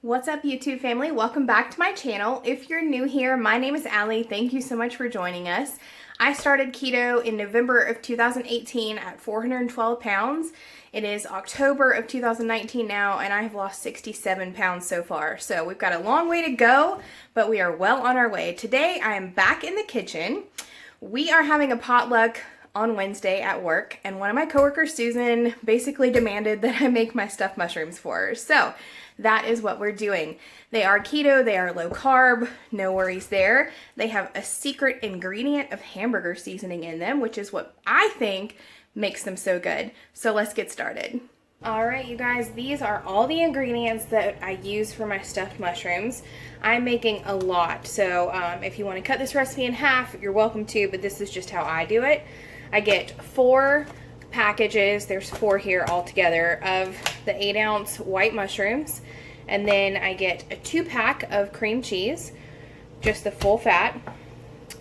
What's up, YouTube family? Welcome back to my channel. If you're new here, my name is Allie. Thank you so much for joining us. I started keto in November of 2018 at 412 pounds. It is October of 2019 now, and I have lost 67 pounds so far. So we've got a long way to go, but we are well on our way. Today, I am back in the kitchen. We are having a potluck on Wednesday at work, and one of my coworkers, Susan, basically demanded that I make my stuffed mushrooms for her. So that is what we're doing. They are keto, they are low carb, no worries there. They have a secret ingredient of hamburger seasoning in them, which is what I think makes them so good. So let's get started. All right, you guys, these are all the ingredients that I use for my stuffed mushrooms. I'm making a lot, so if you want to cut this recipe in half, you're welcome to, but this is just how I do it. I get 4 packages, there's 4 here altogether, of the 8-ounce white mushrooms, and then I get a 2-pack of cream cheese, just the full fat.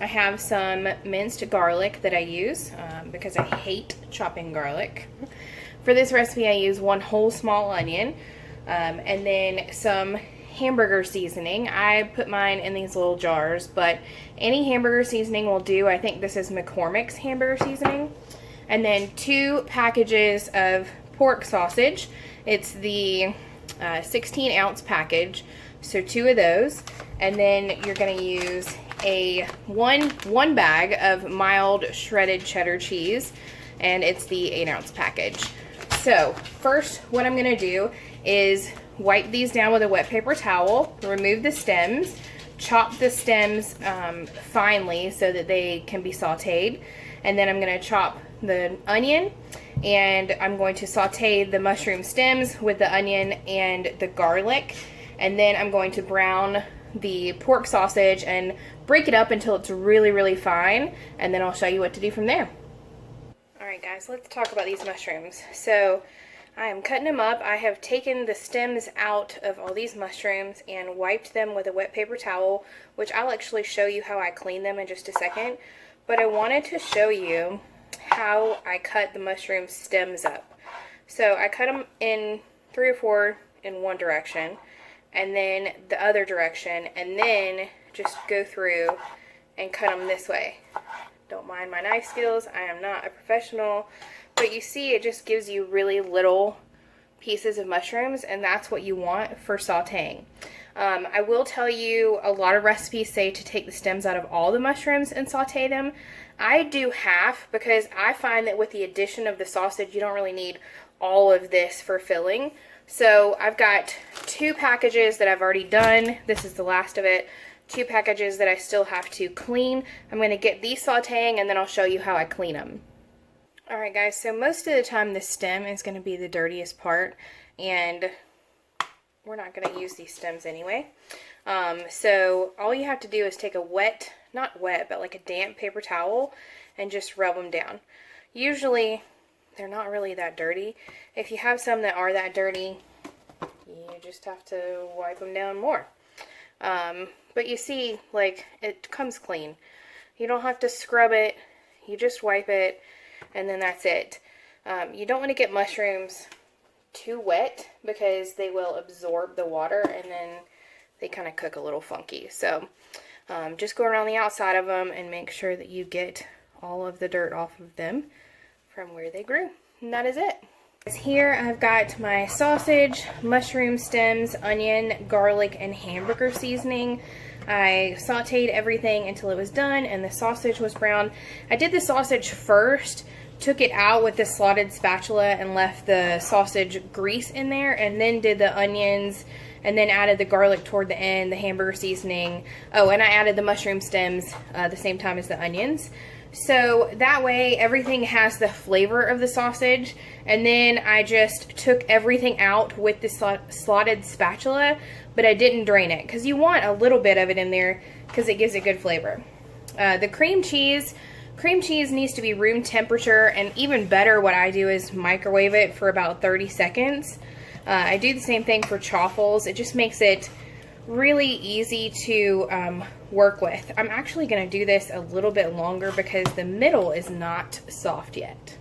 I have some minced garlic that I use because I hate chopping garlic. For this recipe I use 1 whole small onion, and then some hamburger seasoning. I put mine in these little jars, but any hamburger seasoning will do. I think this is McCormick's hamburger seasoning. And then 2 packages of pork sausage. It's the 16-ounce package, so 2 of those. And then you're going to use a one bag of mild shredded cheddar cheese, and it's the 8-ounce package. So first, what I'm going to do is wipe these down with a wet paper towel, remove the stems, chop the stems finely so that they can be sauteed, and then I'm going to chop the onion, and I'm going to saute the mushroom stems with the onion and the garlic, and then I'm going to brown the pork sausage and break it up until it's really fine, and then I'll show you what to do from there. Alright guys, let's talk about these mushrooms. So I am cutting them up. I have taken the stems out of all these mushrooms and wiped them with a wet paper towel, which I'll actually show you how I clean them in just a second. But I wanted to show you how I cut the mushroom stems up. So I cut them in 3 or 4 in one direction, and then the other direction, and then just go through and cut them this way. Don't mind my knife skills, I am not a professional, but you see it just gives you really little pieces of mushrooms, and that's what you want for sauteing. I will tell you, a lot of recipes say to take the stems out of all the mushrooms and saute them. I do half because I find that with the addition of the sausage, you don't really need all of this for filling. So I've got 2 packages that I've already done. This is the last of it. 2 packages that I still have to clean. I'm going to get these sauteing, and then I'll show you how I clean them. Alright guys, so most of the time the stem is going to be the dirtiest part, and we're not going to use these stems anyway. So all you have to do is take a wet, not wet, but like a damp paper towel and just rub them down. Usually they're not really that dirty. If you have some that are that dirty, you just have to wipe them down more. But you see, like, it comes clean. You don't have to scrub it, you just wipe it, and then that's it. You don't want to get mushrooms too wet because they will absorb the water and then they kind of cook a little funky. So just go around the outside of them and make sure that you get all of the dirt off of them from where they grew. And that is it. Here I've got my sausage, mushroom stems, onion, garlic, and hamburger seasoning. I sauteed everything until it was done and the sausage was brown. I did the sausage first, took it out with the slotted spatula and left the sausage grease in there, and then did the onions, and then added the garlic toward the end, the hamburger seasoning. Oh, and I added the mushroom stems the same time as the onions. So that way everything has the flavor of the sausage, and then I just took everything out with the slotted spatula, but I didn't drain it because you want a little bit of it in there because it gives it good flavor. The cream cheese needs to be room temperature, and even better, what I do is microwave it for about 30 seconds. I do the same thing for chaffles. It just makes it really easy to work with. I'm actually going to do this a little bit longer because the middle is not soft yet.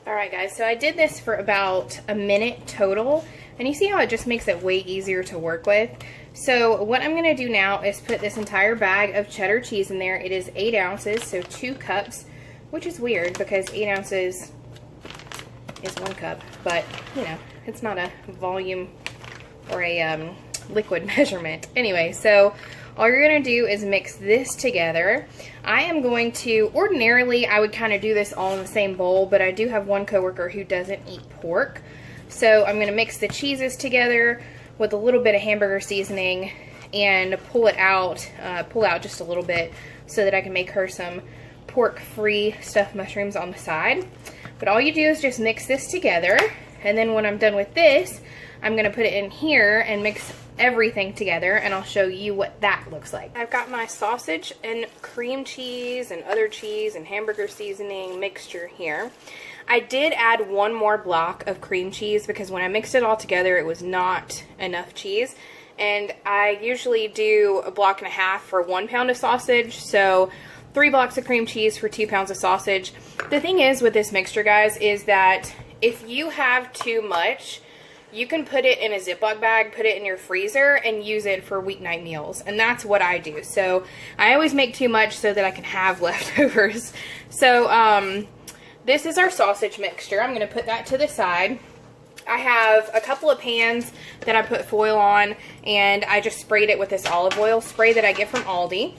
Alright guys, so I did this for about a minute total. And you see how it just makes it way easier to work with? So what I'm going to do now is put this entire bag of cheddar cheese in there. It is 8 ounces, so 2 cups, which is weird because 8 ounces is 1 cup. But, you know, it's not a volume or a liquid measurement. Anyway, so all you're going to do is mix this together. I am going to, ordinarily I would kind of do this all in the same bowl, but I do have one coworker who doesn't eat pork. So I'm going to mix the cheeses together with a little bit of hamburger seasoning and pull out just a little bit so that I can make her some pork-free stuffed mushrooms on the side. But all you do is just mix this together, and then when I'm done with this, I'm going to put it in here and mix everything together, and I'll show you what that looks like. I've got my sausage and cream cheese and other cheese and hamburger seasoning mixture here. I did add one more block of cream cheese because when I mixed it all together, it was not enough cheese. And I usually do 1.5 blocks for 1 pound of sausage, so 3 blocks of cream cheese for 2 pounds of sausage. The thing is with this mixture, guys, is that if you have too much, you can put it in a Ziploc bag, put it in your freezer, and use it for weeknight meals. And that's what I do. So I always make too much so that I can have leftovers. So this is our sausage mixture. I'm going to put that to the side. I have a couple of pans that I put foil on, and I just sprayed it with this olive oil spray that I get from Aldi.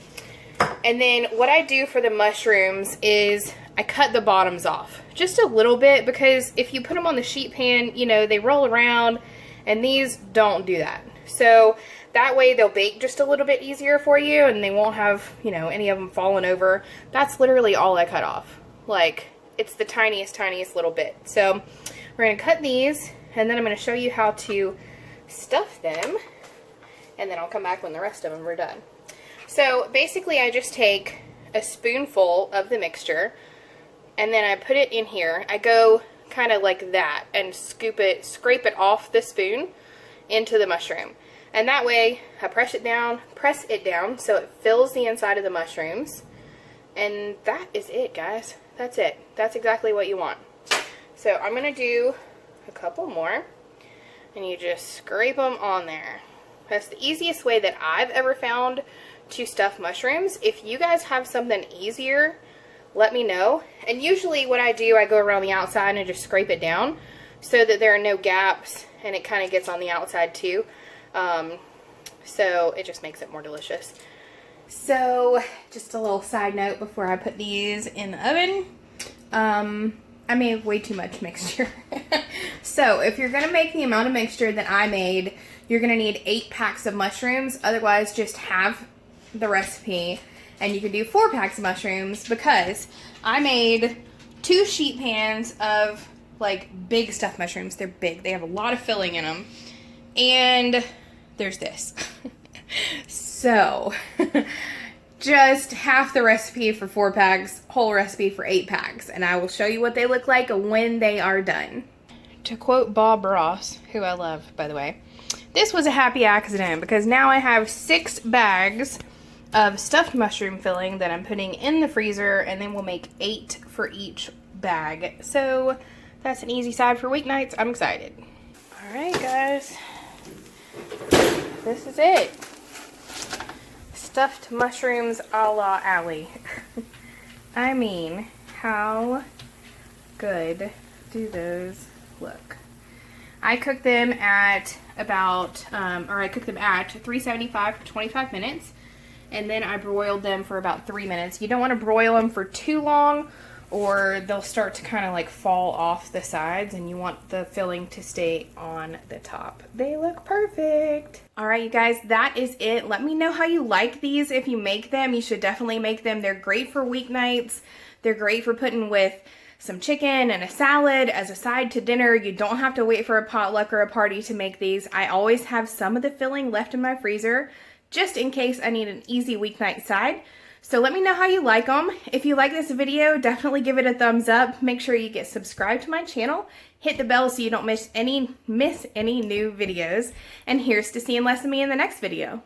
And then what I do for the mushrooms is I cut the bottoms off just a little bit, because if you put them on the sheet pan, you know, they roll around, and these don't do that. So that way they'll bake just a little bit easier for you, and they won't have, you know, any of them falling over. That's literally all I cut off. Like, it's the tiniest little bit. So we're going to cut these, and then I'm going to show you how to stuff them, and then I'll come back when the rest of them are done. So basically I just take a spoonful of the mixture, and then I put it in here. I go kind of like that and scrape it off the spoon into the mushroom. And that way I press it down so it fills the inside of the mushrooms. And that is it, guys. That's it. That's exactly what you want. So I'm going to do a couple more, and you just scrape them on there. That's the easiest way that I've ever found to stuff mushrooms. If you guys have something easier, let me know. And usually what I do, I go around the outside and just scrape it down so that there are no gaps, and it kind of gets on the outside too. So it just makes it more delicious. So just a little side note before I put these in the oven. I made way too much mixture. So if you're going to make the amount of mixture that I made, you're going to need 8 packs of mushrooms. Otherwise, just have the recipe, and you can do 4 packs of mushrooms, because I made 2 sheet pans of like big stuffed mushrooms. They're big. They have a lot of filling in them. And there's this. So just half the recipe for 4 packs, whole recipe for 8 packs. And I will show you what they look like when they are done. To quote Bob Ross, who I love, by the way, this was a happy accident, because now I have 6 bags of stuffed mushroom filling that I'm putting in the freezer, and then we'll make 8 for each bag. So that's an easy side for weeknights. I'm excited. All right, guys. This is it. Stuffed mushrooms a la Allie. I mean, how good do those look? I cook them at about, I cook them at 375 for 25 minutes. And then I broiled them for about 3 minutes. You don't want to broil them for too long, or they'll start to kind of like fall off the sides, and you want the filling to stay on the top. They look perfect. All right, you guys, that is it. Let me know how you like these. If you make them, you should definitely make them. They're great for weeknights. They're great for putting with some chicken and a salad as a side to dinner. You don't have to wait for a potluck or a party to make these. I always have some of the filling left in my freezer, just in case I need an easy weeknight side. So let me know how you like them. If you like this video, definitely give it a thumbs up. Make sure you get subscribed to my channel. Hit the bell so you don't miss any new videos. And here's to seeing less of me in the next video.